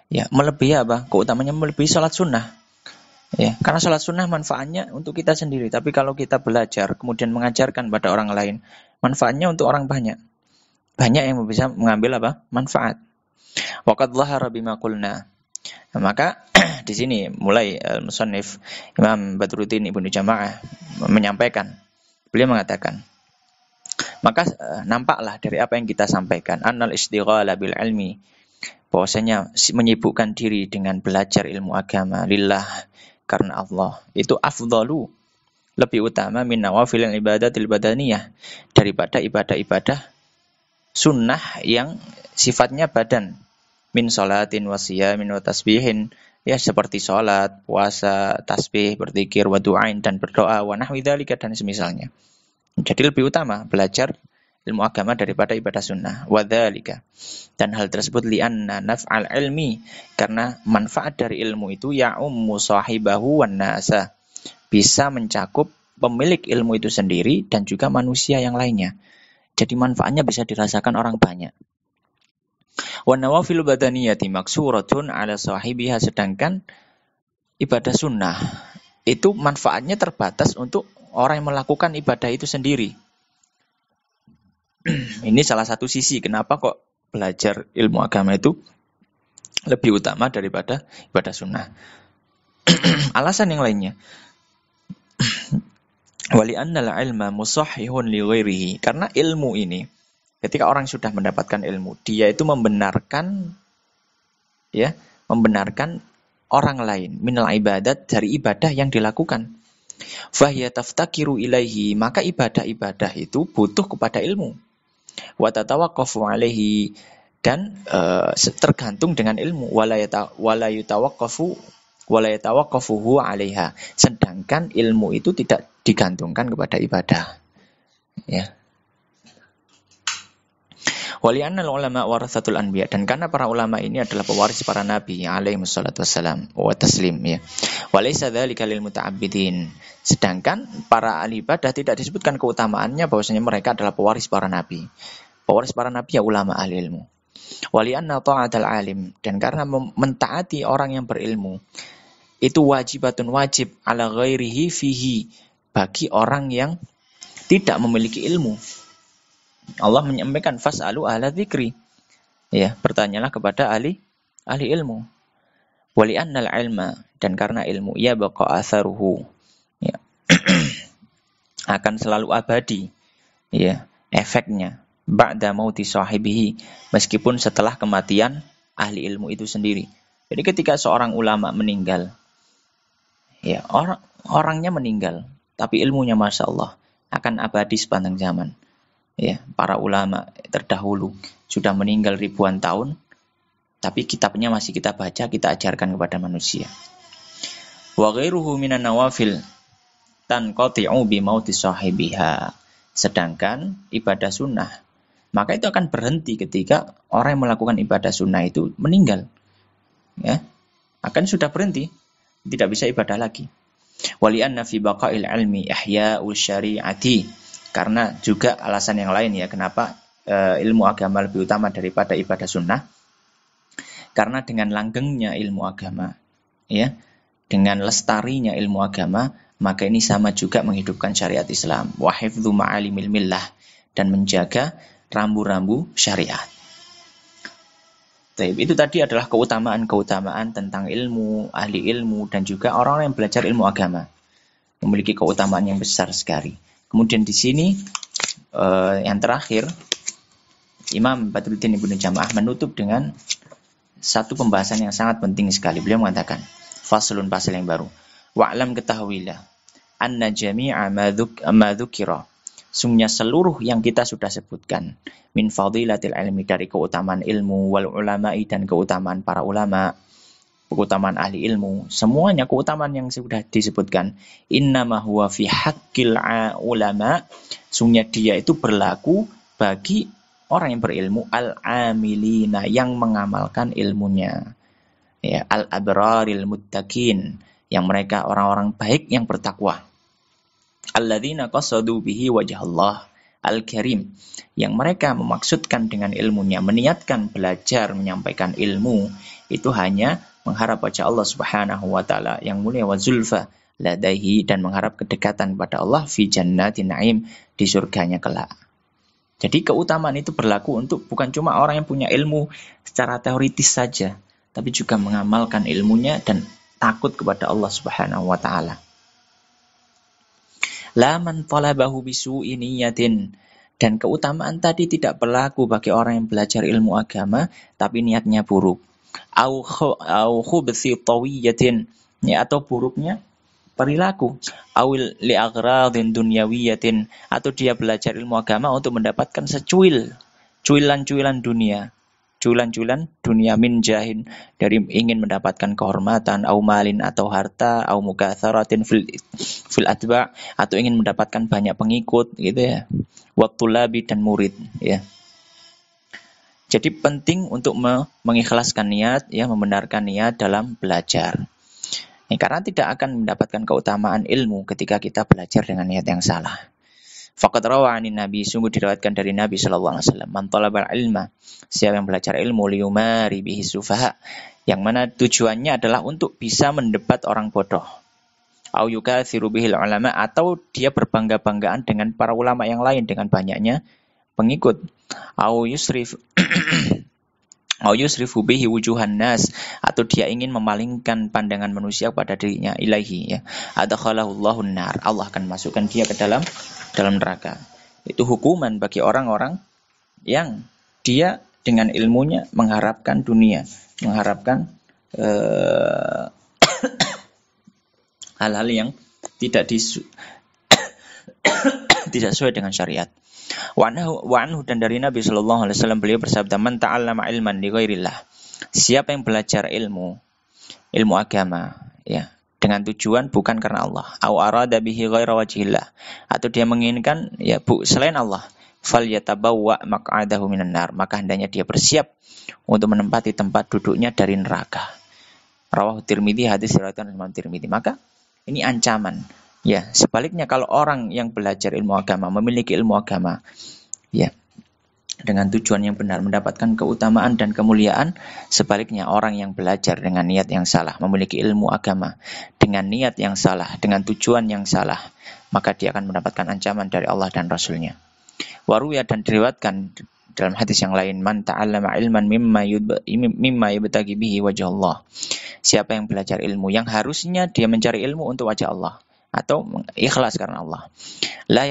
Ya, melebihi apa? Keutamaannya melebihi salat sunnah. Ya, karena salat sunnah manfaatnya untuk kita sendiri, tapi kalau kita belajar kemudian mengajarkan pada orang lain, manfaatnya untuk orang banyak. Banyak yang bisa mengambil apa? Manfaat. Waqad dhahara bima qulna. Nah, maka di sini mulai musannif Imam Badruddin Ibnu Jamaah menyampaikan. Beliau mengatakan, maka nampaklah dari apa yang kita sampaikan, annal istighala bil ilmi, bahwasanya menyibukkan diri dengan belajar ilmu agama lillah, karena Allah, itu afdalu, lebih utama min nawafilil ibadatil badaniyah, daripada ibadah-ibadah sunnah yang sifatnya badan, min sholatin wa siyamin wa tasbihin, ya seperti sholat, puasa, tasbih, berzikir, wa du'ain, dan berdoa, wa nahwi dzalika, dan semisalnya. Jadi lebih utama belajar ilmu agama daripada ibadah sunnah. Wa dzalika, dan hal tersebut li'anna naf'al ilmi, karena manfaat dari ilmu itu ya'ummu sahibahu wan nasa, bisa mencakup pemilik ilmu itu sendiri dan juga manusia yang lainnya. Jadi manfaatnya bisa dirasakan orang banyak. Wa nawafil badaniyati maksuratun ala sahibiha, sedangkan ibadah sunnah itu manfaatnya terbatas untuk orang yang melakukan ibadah itu sendiri. Ini salah satu sisi kenapa kok belajar ilmu agama itu lebih utama daripada ibadah sunnah. Alasan yang lainnya, wali annal ilma musahhihun li ghairihi, karena ilmu ini ketika orang sudah mendapatkan ilmu, dia itu membenarkan ya, membenarkan orang lain minal ibadat, dari ibadah yang dilakukan. Fahiya taftakiru ilaihi, maka ibadah-ibadah itu butuh kepada ilmu. Wa tatawaqqafu alaihi, dan tergantung dengan ilmu. Wala yatawaqqafuhu alaiha, sedangkan ilmu itu tidak digantungkan kepada ibadah. Ya. Wali'anna ulama warathatul anbiya, dan karena para ulama ini adalah pewaris para nabi alaihi wassalatu wassalam wa taslim, ya. Walaysa dzalika lil muta'abbidin, sedangkan para ahli ibadah tidak disebutkan keutamaannya bahwasanya mereka adalah pewaris para nabi. Pewaris para nabi ya ulama ahli ilmu. Wali'anna ta'atal alim, dan karena mentaati orang yang berilmu itu wajibatun, wajib ala ghairihi fihi, bagi orang yang tidak memiliki ilmu. Allah menyampaikan fas'alu ahla dzikri. Ya, bertanyalah kepada ahli ilmu. Wali annal ilma, dan karena ilmu ya baqa atharuhu. Ya. Akan selalu abadi. Ya, efeknya ba'da mauti sahibihi, meskipun setelah kematian ahli ilmu itu sendiri. Jadi ketika seorang ulama meninggal, ya, orangnya meninggal, tapi ilmunya Masya Allah akan abadi sepanjang zaman. Ya, para ulama terdahulu sudah meninggal ribuan tahun, tapi kitabnya masih kita baca, kita ajarkan kepada manusia. Wa ghairuhu minan nawafil tanqati'u bi mauti sahibiha. Sedangkan ibadah sunnah, maka itu akan berhenti ketika orang yang melakukan ibadah sunnah itu meninggal. Ya, akan sudah berhenti, tidak bisa ibadah lagi. Wali anna fi baqa'il ilmi ihya'u syari'ati, karena juga alasan yang lain ya kenapa ilmu agama lebih utama daripada ibadah sunnah. Karena dengan langgengnya ilmu agama, ya, dengan lestarinya ilmu agama, maka ini sama juga menghidupkan syariat Islam. Wa hifdzu ma'alimil millah, dan menjaga rambu-rambu syariat. Itu tadi adalah keutamaan-keutamaan tentang ilmu, ahli ilmu, dan juga orang-orang yang belajar ilmu agama. Memiliki keutamaan yang besar sekali. Kemudian di sini yang terakhir, Imam Badruddin Ibnu Jamaah menutup dengan satu pembahasan yang sangat penting sekali. Beliau mengatakan, faslun, pasal yang baru. Wa'lam, ketahuilah, anna jami'a ma dzukira, sungguhnya seluruh yang kita sudah sebutkan, min fadilatil ilmi, dari keutamaan ilmu, wal ulama'i, dan keutamaan para ulama, keutamaan ahli ilmu, semuanya keutamaan yang sudah disebutkan, innama huwa fi haqqil ulama, sungguhnya dia itu berlaku bagi orang yang berilmu, al-amilina, yang mengamalkan ilmunya, ya, al-abraril muttaqin, yang mereka orang-orang baik yang bertakwa, alladzina qasadu bihi wajhallah al-karim, yang mereka memaksudkan dengan ilmunya, meniatkan belajar menyampaikan ilmu itu hanya mengharap wajah Allah Subhanahu wa taala yang mulia, wa zulfa ladaihi, dan mengharap kedekatan kepada Allah fi jannatin naim, di surganya kelak. Jadi keutamaan itu berlaku untuk bukan cuma orang yang punya ilmu secara teoritis saja, tapi juga mengamalkan ilmunya dan takut kepada Allah Subhanahu wa taala. La man talabahu bisu'i niyatin, dan keutamaan tadi tidak berlaku bagi orang yang belajar ilmu agama tapi niatnya buruk. Au khubthi tawiyatin, ya, atau buruknya perilaku. Awil li agradin dunyawiyatin, atau dia belajar ilmu agama untuk mendapatkan cuilan-cuilan dunia. Cuilan-cuilan dunia, min jahin, dari ingin mendapatkan kehormatan, au malin, atau harta, au mukatsaratin fil atba', atau ingin mendapatkan banyak pengikut, gitu ya. Wa tulabi, dan murid, ya. Jadi penting untuk mengikhlaskan niat, ya, membenarkan niat dalam belajar. Ya, karena tidak akan mendapatkan keutamaan ilmu ketika kita belajar dengan niat yang salah. Faqad rawa 'anin Nabi, sungguh diriwayatkan dari Nabi sallallahu alaihi wasallam, man talabal ilma, siapa yang belajar ilmu, liyumari bihi sufaha, yang mana tujuannya adalah untuk bisa mendebat orang bodoh. Au yukatsiru bihil ulama, atau dia berbangga-banggaan dengan para ulama yang lain dengan banyaknya pengikut, au yusrifu bihi wujuhan nas, atau dia ingin memalingkan pandangan manusia pada dirinya, ilaihi, ya, adkhalahu Allahun nar, Allah akan masukkan dia ke dalam neraka. Itu hukuman bagi orang-orang yang dia dengan ilmunya mengharapkan dunia, mengharapkan hal-hal yang tidak tidak sesuai dengan syariat. Wa anhu, dan dari Nabi sallallahu alaihi wasallam, beliau bersabda, man ta'allama ilman li ghairillah, siapa yang belajar ilmu agama, ya, dengan tujuan bukan karena Allah, au arada bihi ghaira wajhillah, atau dia menginginkan, ya, selain Allah, falyatabawwa maq'adahu minan nar, maka hendaknya dia bersiap untuk menempati tempat duduknya dari neraka. Rawahu Tirmidzi, hadis riwayat Imam Tirmidzi. Maka ini ancaman. Ya, sebaliknya kalau orang yang belajar ilmu agama, memiliki ilmu agama, ya, dengan tujuan yang benar, mendapatkan keutamaan dan kemuliaan. Sebaliknya orang yang belajar dengan niat yang salah, memiliki ilmu agama dengan niat yang salah, dengan tujuan yang salah, maka dia akan mendapatkan ancaman dari Allah dan Rasulnya. Waruya, dan diriwayatkan dalam hadis yang lain, man ta'allama ilman mimma yabtaghi bihi wajh Allah, siapa yang belajar ilmu yang harusnya dia mencari ilmu untuk wajah Allah atau ikhlas karena Allah, la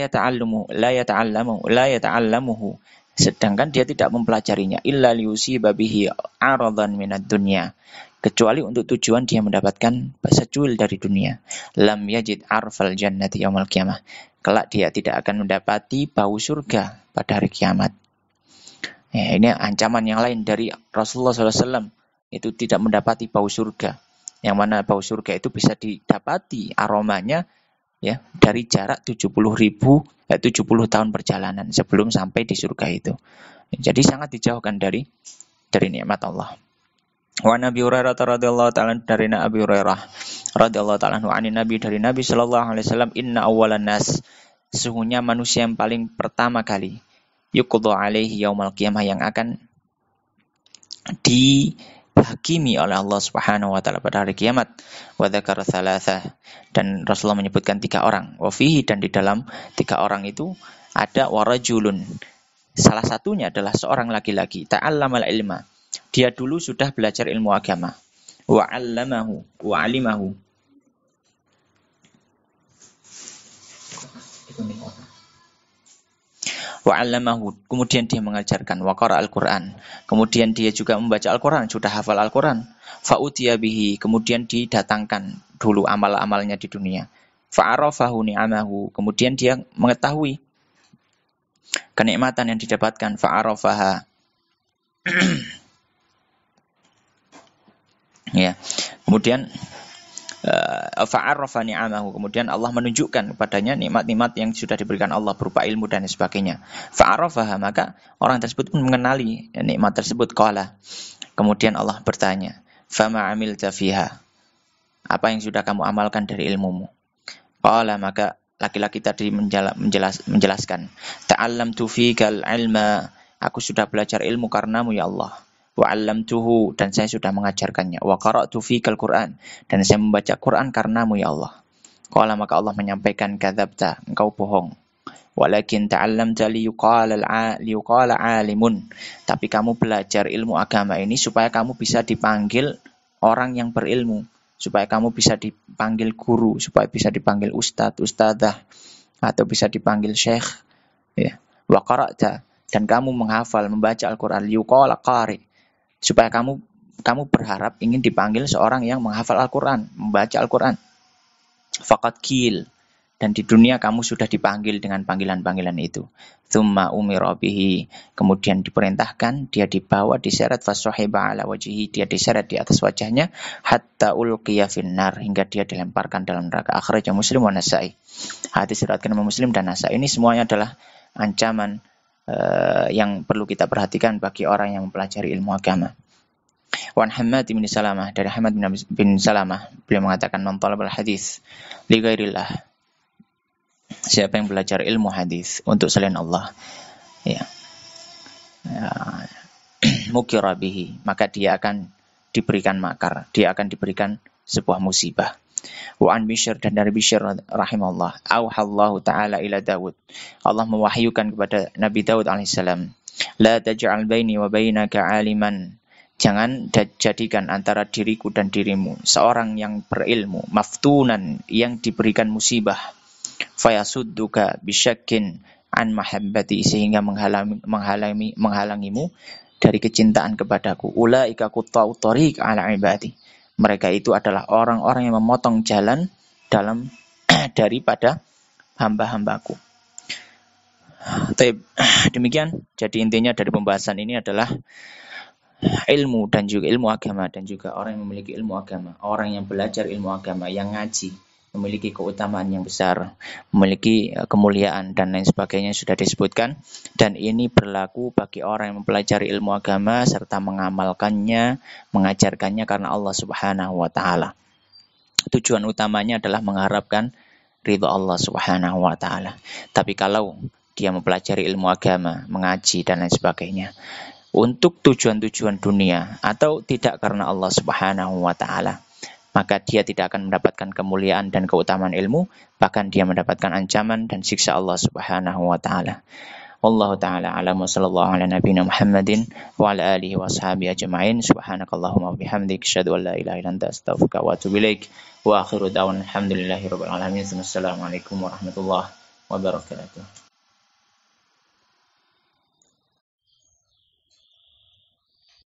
yata'allamuhu, sedangkan dia tidak mempelajarinya, illa liyusiba bihi aradan minad dunya, kecuali untuk tujuan dia mendapatkan secuil dari dunia, lam yajid arfal jannati yaumil qiyamah, kelak dia tidak akan mendapati bau surga pada hari kiamat. Ya, ini ancaman yang lain dari Rasulullah SAW, itu tidak mendapati bau surga, yang mana bau surga itu bisa didapati aromanya, ya, dari jarak 70 tahun perjalanan sebelum sampai di surga itu. Jadi sangat dijauhkan dari nikmat Allah. Wa Nabi Hurairah radhiyallahu ta'ala, dari Nabi Hurairah radhiyallahu ta'ala anin Nabi, dari Nabi sallallahu alaihi wasallam, inna awwalan nas, sesungguhnya manusia yang paling pertama kali, yuqda alaihi yaumal qiyamah, yang akan dihakimi oleh Allah Subhanahu wa taala pada hari kiamat. Wa dzakara tsalatsa, dan Rasulullah menyebutkan 3 orang. Wa fihi, dan di dalam 3 orang itu ada warajulun, salah satunya adalah seorang laki-laki, ta'allamal ilma, dia dulu sudah belajar ilmu agama, wa 'alimahu, kemudian dia mengajarkan, wa qara al-Qur'an, kemudian dia juga membaca Al-Qur'an, sudah hafal Al-Qur'an, fa utiya bihi, kemudian didatangkan dulu amal-amalnya di dunia, fa arafahu ni'amahu, kemudian dia mengetahui kenikmatan yang didapatkan, fa arafaha ya, kemudian fa'arafa ni'amahu, kemudian Allah menunjukkan kepadanya nikmat-nikmat yang sudah diberikan Allah berupa ilmu dan sebagainya. Fa'arafaha, maka orang tersebut pun mengenali nikmat tersebut. Qala, kemudian Allah bertanya, fama amilta fiha, apa yang sudah kamu amalkan dari ilmumu? Qala, maka laki-laki tadi menjelaskan, ta'allamtu fikal ilma, aku sudah belajar ilmu karenamu ya Allah. Wa 'allamtuhu, dan saya sudah mengajarkannya. Wa qara'tu fikal Qur'an, dan saya membaca Quran karenamu ya Allah. Qala, maka Allah menyampaikan, kadzabta, engkau bohong. Walakin ta'allamta liyuqala 'alimun, tapi kamu belajar ilmu agama ini supaya kamu bisa dipanggil orang yang berilmu, supaya kamu bisa dipanggil guru, supaya bisa dipanggil ustadz, ustadzah, atau bisa dipanggil syekh, ya. Wa qara'ta, dan kamu menghafal, membaca Al-Qur'an, liyuqala qari, supaya kamu berharap ingin dipanggil seorang yang menghafal Al-Qur'an, membaca Al-Qur'an. Faqad qil, dan di dunia kamu sudah dipanggil dengan panggilan-panggilan itu. Tsumma umira bihi, kemudian diperintahkan, dia dibawa, diseret, fasuhiba ala wajhihi, dia diseret di atas wajahnya, hatta ulqiya finnar, hingga dia dilemparkan dalam neraka. Akhrajah Muslim wa Nasa'i, hadis diriwayatkan Imam Muslim dan Nasa'i. Ini semuanya adalah ancaman yang perlu kita perhatikan bagi orang yang mempelajari ilmu agama. Wan Hammad bin Salamah, dari Hammad bin Salamah, beliau mengatakan, man talabal hadis li ghairillah, siapa yang belajar ilmu hadis untuk selain Allah, ya, mukira bihi, maka dia akan diberikan makar, dia akan diberikan sebuah musibah. Wa an Bishr, dan dari Bishr rahimahullah, auhallahu ta'ala ila Daud, Allah mewahyukan kepada Nabi Daud alaihissalam, la taj'al baini wa bainaka aliman, jangan jadikan antara diriku dan dirimu seorang yang berilmu, maftunan, yang diberikan musibah, fayasudduka bisyakkin an mahabbati, sehingga menghalangimu dari kecintaan kepadaku. Ulaika qutta'u thariq ala ibadi, mereka itu adalah orang-orang yang memotong jalan dalam daripada hamba-hambaku. Demikian, jadi intinya dari pembahasan ini adalah ilmu dan juga ilmu agama, dan juga orang yang memiliki ilmu agama, orang yang belajar ilmu agama, yang ngaji, memiliki keutamaan yang besar, memiliki kemuliaan dan lain sebagainya sudah disebutkan. Dan ini berlaku bagi orang yang mempelajari ilmu agama serta mengamalkannya, mengajarkannya karena Allah Subhanahu wa taala. Tujuan utamanya adalah mengharapkan ridha Allah Subhanahu wa taala. Tapi kalau dia mempelajari ilmu agama, mengaji dan lain sebagainya untuk tujuan-tujuan dunia atau tidak karena Allah Subhanahu wa taala, maka dia tidak akan mendapatkan kemuliaan dan keutamaan ilmu, bahkan dia mendapatkan ancaman dan siksa Allah Subhanahu wa taala. Wallahu taala a'lam, wa sallallahu ala nabiyyina Muhammadin wa ala alihi wa sahbihi ajma'in. Subhanakallahumma wa bihamdika, asyhadu an la ilaha illa anta, astaghfiruka wa atubu ilaik. Wa akhiru da'wana alhamdulillahirabbil alamin. Wassalamualaikum warahmatullahi wabarakatuh.